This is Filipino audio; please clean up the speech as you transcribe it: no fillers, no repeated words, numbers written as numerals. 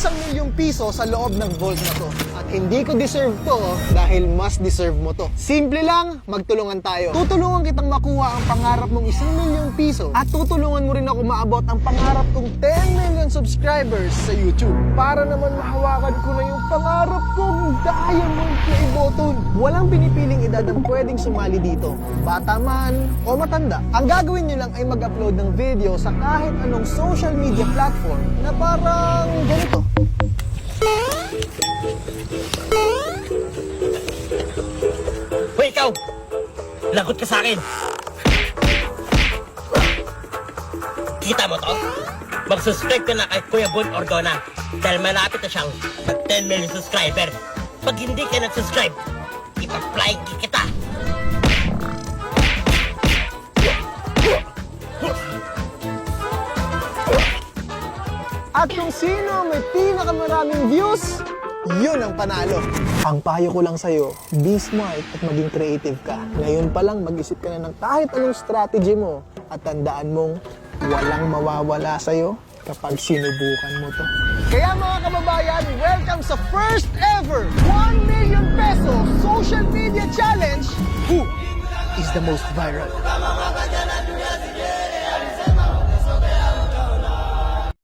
1,000,000 piso sa loob ng vault na to. At hindi ko deserve to dahil mas deserve mo to. Simple lang, magtulungan tayo. Tutulungan kitang makuha ang pangarap mong 1,000,000 piso at tutulungan mo rin ako maabot ang pangarap kong 10 million subscribers sa YouTube. Para naman mahawakan ko na yung pangarap kong diamond play button. Walang pinipiling edad ang pwedeng sumali dito. Bata man o matanda. Ang gagawin nyo lang ay mag-upload ng video sa kahit anong social media platform na parang ganito. Hoy, ikaw! Lagot ka sa akin! Kita mo to? Mag-subscribe ka na kay Kuya Bon Ordona dahil malapit na siyang mag 10 million subscriber. Pag hindi ka nag-subscribe, ipa-flying kick kita! At kung sino may pinakamaraming views, yun ang panalo. Ang payo ko lang sa'yo, be smart at maging creative ka. Ngayon pa lang mag-isip ka na ng kahit anong strategy mo at tandaan mong walang mawawala sa'yo kapag sinubukan mo to. Kaya mga kababayan, welcome sa first ever 1 million peso social media challenge. Who is the most viral?